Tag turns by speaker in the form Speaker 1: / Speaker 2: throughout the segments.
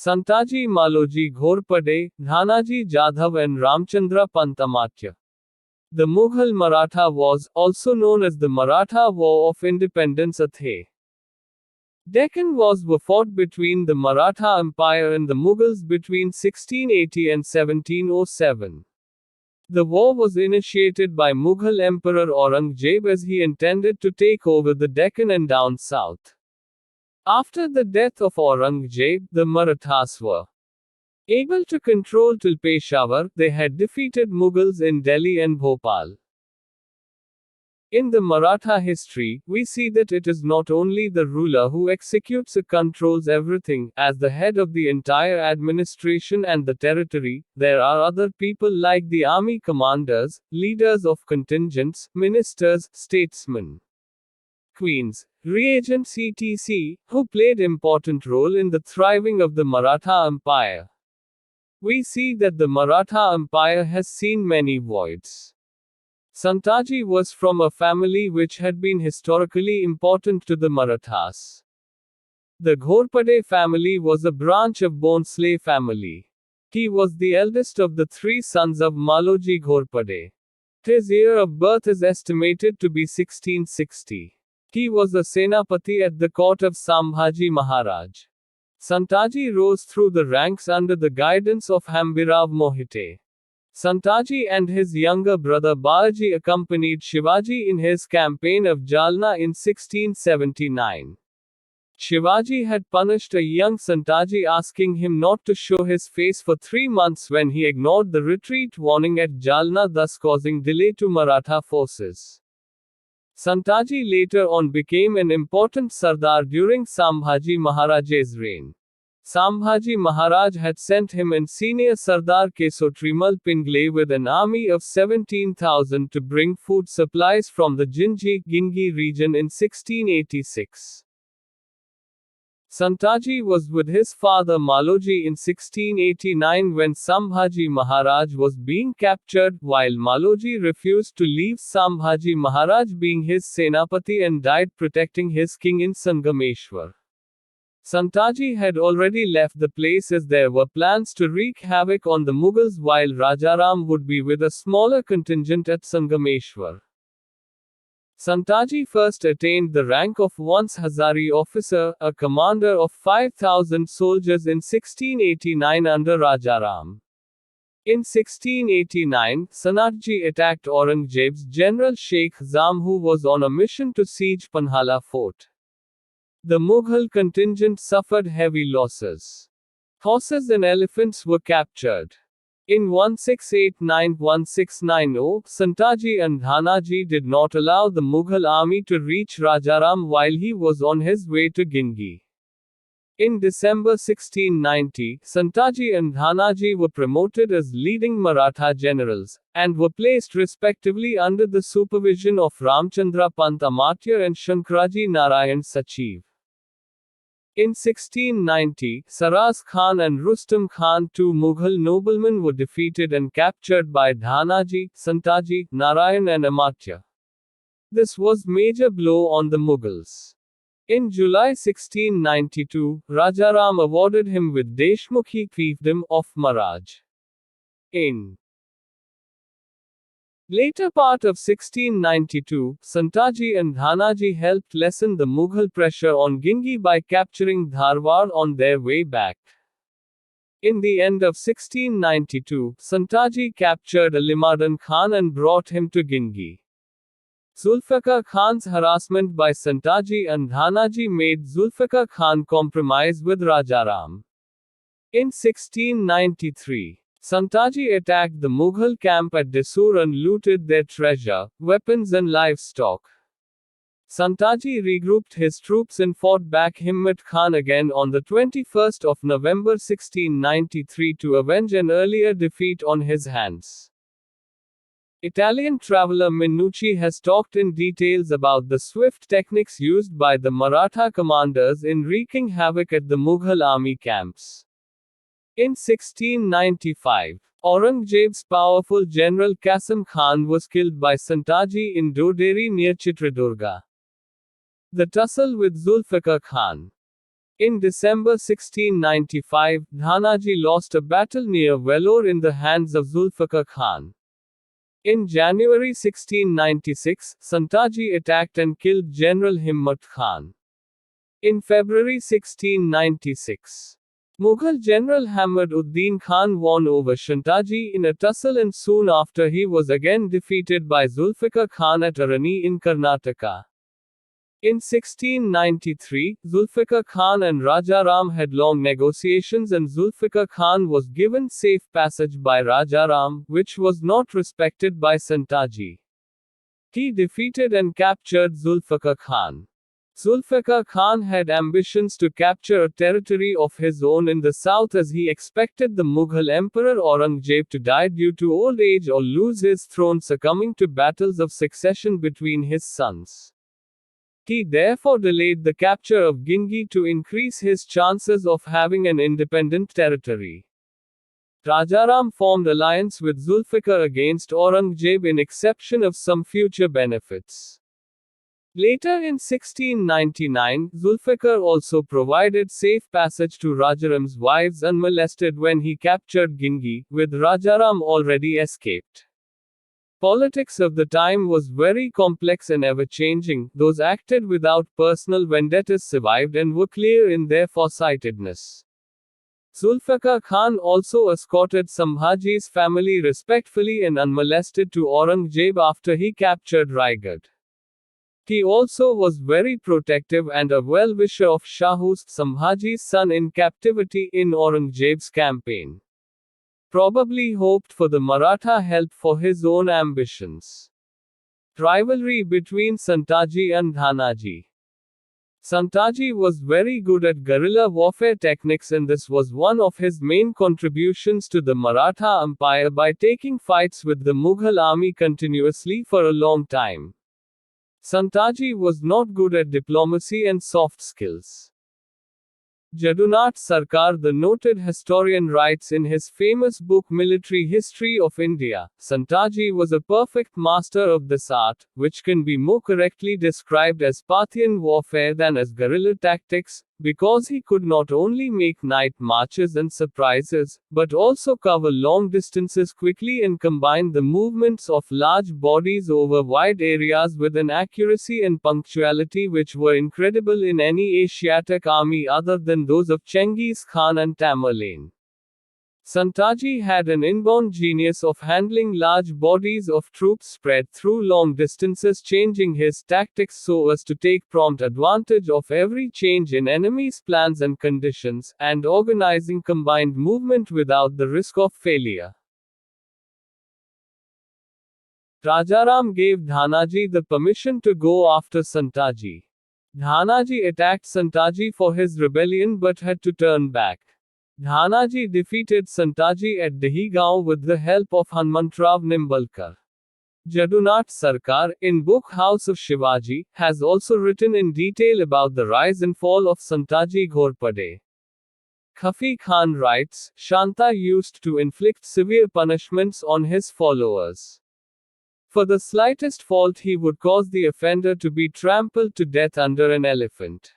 Speaker 1: Santaji Maloji Ghorpade, Dhanaji Jadhav and Ramchandra Pant Amatya. The Mughal Maratha Wars, also known as the Maratha War of Independence The Deccan Wars were fought between the Maratha Empire and the Mughals between 1680 and 1707. The war was initiated by Mughal Emperor Aurangzeb as he intended to take over the Deccan and down south. After the death of Aurangzeb, the Marathas were able to control till Peshawar. They had defeated Mughals in Delhi and Bhopal. In the Maratha history, we see that it is not only the ruler who executes or controls everything, as the head of the entire administration and the territory. There are other people like the army commanders, leaders of contingents, ministers, statesmen, queens, regents etc., who played important role in the thriving of the Maratha Empire. We see that the Maratha Empire has seen many voids. Santaji was from a family which had been historically important to the Marathas. The Ghorpade family was a branch of Bhonsle family. He was the eldest of the three sons of Maloji Ghorpade. His year of birth is estimated to be 1660. He was a Senapati at the court of SAMBHAJI Maharaj. Santaji rose through the ranks under the guidance of Hambirav Mohite. Santaji and his younger brother Balaji accompanied Shivaji in his campaign of Jalna in 1679. Shivaji had punished a young Santaji, asking him not to show his face for 3 months when he ignored the retreat warning at Jalna, thus causing delay to Maratha forces. Santaji later on became an important Sardar during Sambhaji Maharaj's reign. Sambhaji Maharaj had sent him and senior Sardar Kesotrimal Pingle with an army of 17,000 to bring food supplies from the Gingi region in 1686. Santaji was with his father Maloji in 1689 when Sambhaji Maharaj was being captured, while Maloji refused to leave Sambhaji Maharaj being his Senapati and died protecting his king in Sangameshwar. Santaji had already left the place as there were plans to wreak havoc on the Mughals, while Rajaram would be with a smaller contingent at Sangameshwar. Santaji first attained the rank of once Hazari officer, a commander of 5,000 soldiers in 1689 under Rajaram. In 1689, Sanatji attacked Aurangzeb's general Sheikh Zam, who was on a mission to siege Panhala fort. The Mughal contingent suffered heavy losses. Horses and elephants were captured. In 1689-1690, Santaji and Dhanaji did not allow the Mughal army to reach Rajaram while he was on his way to Gingi. In December 1690, Santaji and Dhanaji were promoted as leading Maratha generals, and were placed respectively under the supervision of Ramchandra Pant Amatya and Shankaraji Narayan Sachiv. In 1690, Saraz Khan and Rustam Khan, two Mughal noblemen, were defeated and captured by Dhanaji, Santaji, Narayan and Amatya. This was major blow on the Mughals. In July 1692, Rajaram awarded him with Deshmukhi fiefdom of Maharaj. In later part of 1692, Santaji and Dhanaji helped lessen the Mughal pressure on Gingi by capturing Dharwad on their way back. In the end of 1692, Santaji captured Alimadan Khan and brought him to Gingi. Zulfikar Khan's harassment by Santaji and Dhanaji made Zulfikar Khan compromise with Rajaram. In 1693, Santaji attacked the Mughal camp at Desur and looted their treasure, weapons and livestock. Santaji regrouped his troops and fought back Himmat Khan again on the 21st of November 1693 to avenge an earlier defeat on his hands. Italian traveler Minucci has talked in details about the swift techniques used by the Maratha commanders in wreaking havoc at the Mughal army camps. In 1695, Aurangzeb's powerful general Qasim Khan was killed by Santaji in Doderi near Chitradurga. The tussle with Zulfikar Khan. In December 1695, Dhanaji lost a battle near Vellore in the hands of Zulfikar Khan. In January 1696, Santaji attacked and killed General Himmat Khan. In February 1696, Mughal General Hamad ud-Din Khan won over Santaji in a tussle, and soon after he was again defeated by Zulfikar Khan at Arani in Karnataka. In 1693, Zulfikar Khan and Rajaram had long negotiations, and Zulfikar Khan was given safe passage by Rajaram, which was not respected by Santaji. He defeated and captured Zulfikar Khan. Zulfikar Khan had ambitions to capture a territory of his own in the south, as he expected the Mughal Emperor Aurangzeb to die due to old age or lose his throne, succumbing to battles of succession between his sons. He therefore delayed the capture of Gingi to increase his chances of having an independent territory. Rajaram formed alliance with Zulfikar against Aurangzeb in exception of some future benefits. Later in 1699, Zulfikar also provided safe passage to Rajaram's wives unmolested when he captured Gingi, with Rajaram already escaped. Politics of the time was very complex and ever-changing. Those acted without personal vendettas survived and were clear in their foresightedness. Zulfikar Khan also escorted Sambhaji's family respectfully and unmolested to Aurangzeb after he captured Raigad. He also was very protective and a well-wisher of Shahu's, Sambhaji's son in captivity, in Aurangzeb's campaign. Probably hoped for the Maratha help for his own ambitions. Rivalry between Santaji and Dhanaji. Santaji was very good at guerrilla warfare techniques, and this was one of his main contributions to the Maratha Empire by taking fights with the Mughal army continuously for a long time. Santaji was not good at diplomacy and soft skills. Jadunath Sarkar, the noted historian, writes in his famous book Military History of India, Santaji was a perfect master of this art, which can be more correctly described as Parthian warfare than as guerrilla tactics, because he could not only make night marches and surprises, but also cover long distances quickly and combine the movements of large bodies over wide areas with an accuracy and punctuality which were incredible in any Asiatic army other than those of Chengiz Khan and Tamerlane. Santaji had an inborn genius of handling large bodies of troops spread through long distances, changing his tactics so as to take prompt advantage of every change in enemies' plans and conditions, and organizing combined movement without the risk of failure. Rajaram gave Dhanaji the permission to go after Santaji. Dhanaji attacked Santaji for his rebellion but had to turn back. Dhanaji defeated Santaji at Dahigaon with the help of Hanmantrao Nimbalkar. Jadunath Sarkar, in book House of Shivaji, has also written in detail about the rise and fall of Santaji Ghorpade. Khafi Khan writes, Shanta used to inflict severe punishments on his followers. For the slightest fault he would cause the offender to be trampled to death under an elephant.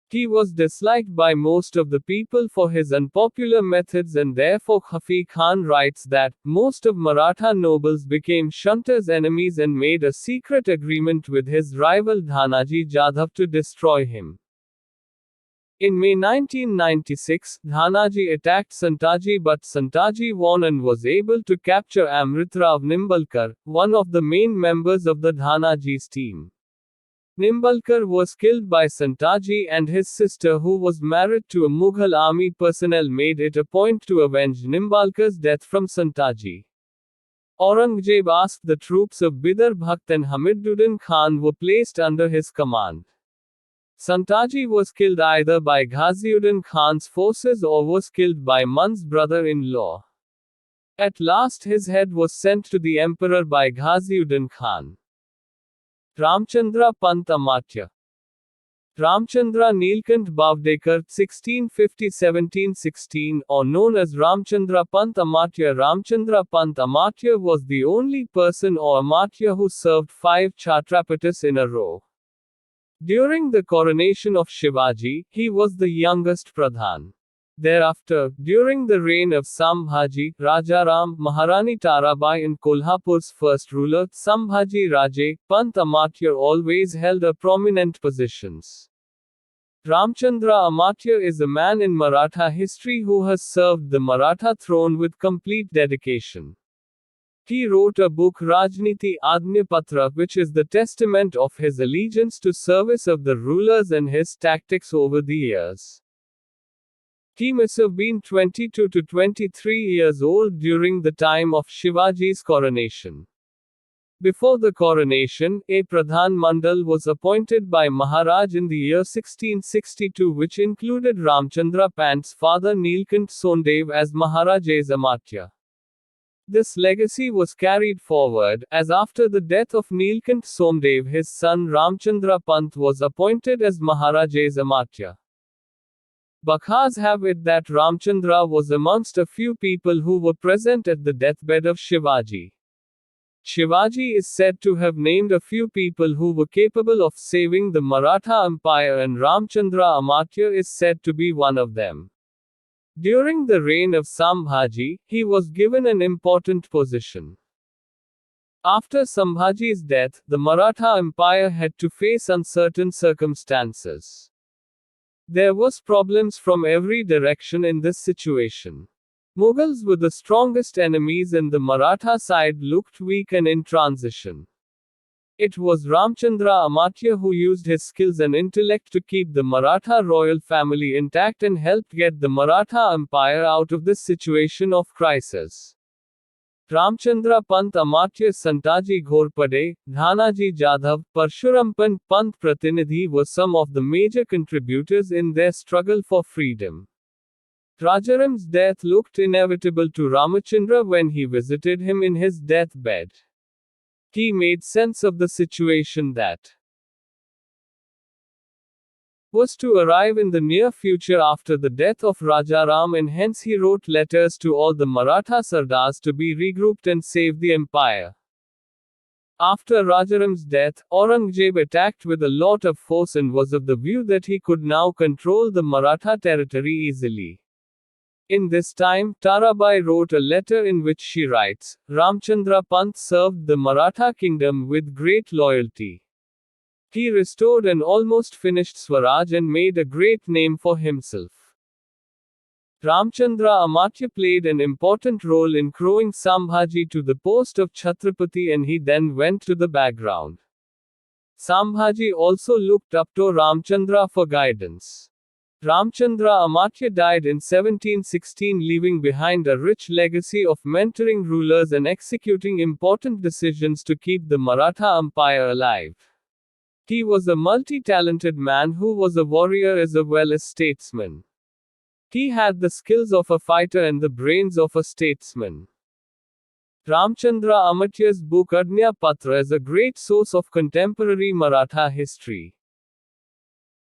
Speaker 1: He was disliked by most of the people for his unpopular methods, and therefore Khafi Khan writes that most of Maratha nobles became Shanta's enemies and made a secret agreement with his rival Dhanaji Jadhav to destroy him. In May 1996, Dhanaji attacked Santaji, but Santaji won and was able to capture Amritrao Nimbalkar, one of the main members of the Dhanaji's team. Nimbalkar was killed by Santaji, and his sister, who was married to a Mughal army personnel, made it a point to avenge Nimbalkar's death from Santaji. Aurangzeb asked the troops of Bidar Bhakt and Hamiduddin Khan were placed under his command. Santaji was killed either by Ghaziuddin Khan's forces or was killed by Man's brother-in-law. At last his head was sent to the emperor by Ghaziuddin Khan. Ramchandra Pant Amatya. Ramchandra Neelkant Bhavdekar, 1650–1716, or known as Ramchandra Pant Amatya. Ramchandra Pant Amatya was the only person or Amatya who served 5 Chhatrapatis in a row. During the coronation of Shivaji, he was the youngest Pradhan. Thereafter, during the reign of Sambhaji, Rajaram, Maharani Tarabai and Kolhapur's first ruler, Sambhaji Raje, Pant Amatya always held a prominent positions. Ramchandra Amatya is a man in Maratha history who has served the Maratha throne with complete dedication. He wrote a book Rajniti Adnyapatra, which is the testament of his allegiance to service of the rulers and his tactics over the years. He must have been 22 to 23 years old during the time of Shivaji's coronation. Before the coronation, a Pradhan Mandal was appointed by Maharaj in the year 1662, which included Ramchandra Pant's father Nilkant Sondev as Maharaj's Amatya. This legacy was carried forward, as after the death of Nilkant Somdev his son Ramchandra Pant was appointed as Maharaj's Amatya. Bakhas have it that Ramchandra was amongst a few people who were present at the deathbed of Shivaji. Shivaji is said to have named a few people who were capable of saving the Maratha Empire, and Ramchandra Amatya is said to be one of them. During the reign of Sambhaji, he was given an important position. After Sambhaji's death, the Maratha Empire had to face uncertain circumstances. There was problems from every direction in this situation. Mughals were the strongest enemies and the Maratha side looked weak and in transition. It was Ramchandra Amatya who used his skills and intellect to keep the Maratha royal family intact and helped get the Maratha Empire out of this situation of crisis. Ramchandra Pant Amatya, Santaji Ghorpade, Dhanaji Jadhav, Parshurampan Pant Pratinidhi were some of the major contributors in their struggle for freedom. Rajaram's death looked inevitable to Ramachandra when he visited him in his deathbed. He made sense of the situation that was to arrive in the near future after the death of Rajaram, and hence he wrote letters to all the Maratha Sardars to be regrouped and save the empire. After Rajaram's death, Aurangzeb attacked with a lot of force and was of the view that he could now control the Maratha territory easily. In this time, Tarabai wrote a letter in which she writes, Ramchandra Pant served the Maratha kingdom with great loyalty. He restored and almost finished Swaraj and made a great name for himself. Ramchandra Amatya played an important role in crowing Sambhaji to the post of Chhatrapati, and he then went to the background. Sambhaji also looked up to Ramchandra for guidance. Ramchandra Amatya died in 1716, leaving behind a rich legacy of mentoring rulers and executing important decisions to keep the Maratha Empire alive. He was a multi-talented man who was a warrior as well as statesman. He had the skills of a fighter and the brains of a statesman. Ramchandra Amatya's book Adnyapatra is a great source of contemporary Maratha history.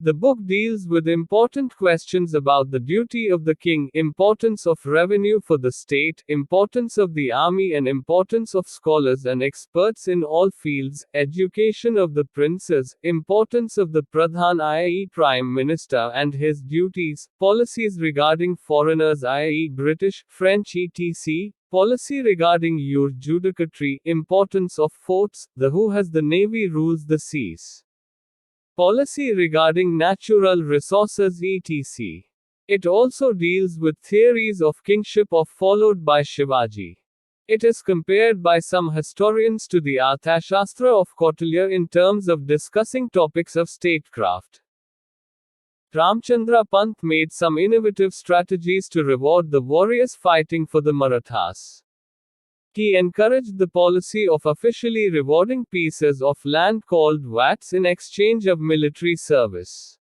Speaker 1: The book deals with important questions about the duty of the king, importance of revenue for the state, importance of the army, and importance of scholars and experts in all fields, education of the princes, importance of the Pradhan i.e. Prime Minister and his duties, policies regarding foreigners i.e. British, French etc., policy regarding your judicatory, importance of forts, the who has the navy rules the seas. Policy regarding natural resources etc. It also deals with theories of kingship followed by Shivaji. It is compared by some historians to the Arthashastra of Kautilya in terms of discussing topics of statecraft. Ramchandra Pant made some innovative strategies to reward the warriors fighting for the Marathas. He encouraged the policy of officially rewarding pieces of land called vats in exchange of military service.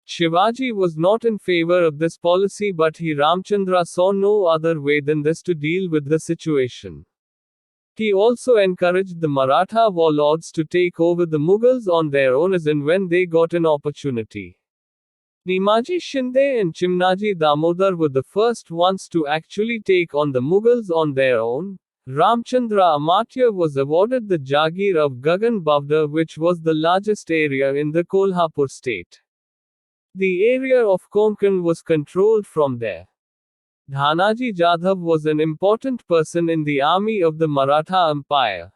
Speaker 1: Shivaji was not in favor of this policy, but Ramchandra saw no other way than this to deal with the situation. He also encouraged the Maratha warlords to take over the Mughals on their own as and when they got an opportunity. Nimaji Shinde and Chimnaji Damodar were the first ones to actually take on the Mughals on their own. Ramchandra Amartya was awarded the Jagir of Gagan Bavda, which was the largest area in the Kolhapur state. The area of Konkan was controlled from there. Dhanaji Jadhav was an important person in the army of the Maratha Empire.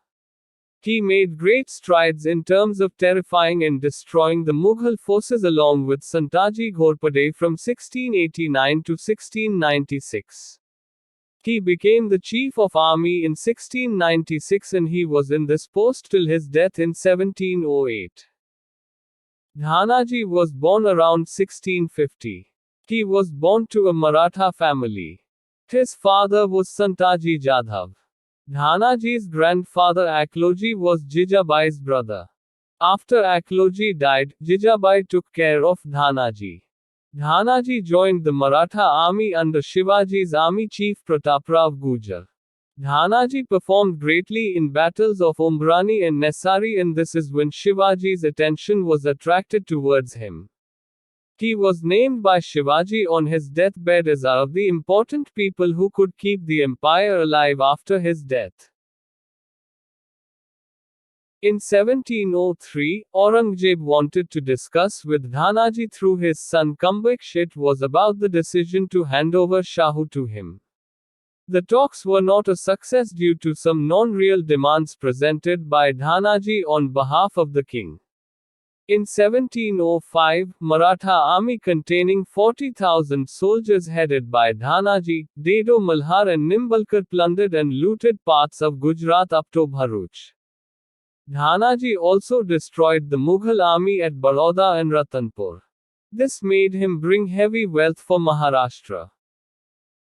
Speaker 1: He made great strides in terms of terrifying and destroying the Mughal forces along with Santaji Ghorpade from 1689 to 1696. He became the chief of army in 1696 and he was in this post till his death in 1708. Dhanaji was born around 1650. He was born to a Maratha family. His father was Santaji Jadhav. Dhanaji's grandfather Akloji was Jijabai's brother. After Akloji died, Jijabai took care of Dhanaji. Dhanaji joined the Maratha army under Shivaji's army chief Prataprao Gujar. Dhanaji performed greatly in battles of Umbrani and Nesari, and this is when Shivaji's attention was attracted towards him. He was named by Shivaji on his deathbed as one of the important people who could keep the empire alive after his death. In 1703, Aurangzeb wanted to discuss with Dhanaji through his son Kambaksh. It was about the decision to hand over Shahu to him. The talks were not a success due to some non-real demands presented by Dhanaji on behalf of the king. In 1705, Maratha army containing 40,000 soldiers headed by Dhanaji, Dedo Malhar and Nimbalkar plundered and looted parts of Gujarat up to Bharuch. Dhanaji also destroyed the Mughal army at Baroda and Ratanpur. This made him bring heavy wealth for Maharashtra.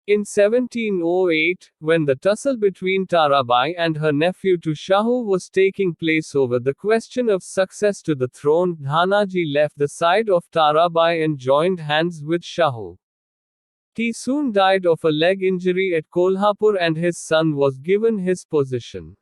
Speaker 1: In 1708, when the tussle between Tarabai and her nephew to Shahu was taking place over the question of success to the throne, Dhanaji left the side of Tarabai and joined hands with Shahu. He soon died of a leg injury at Kolhapur and his son was given his position.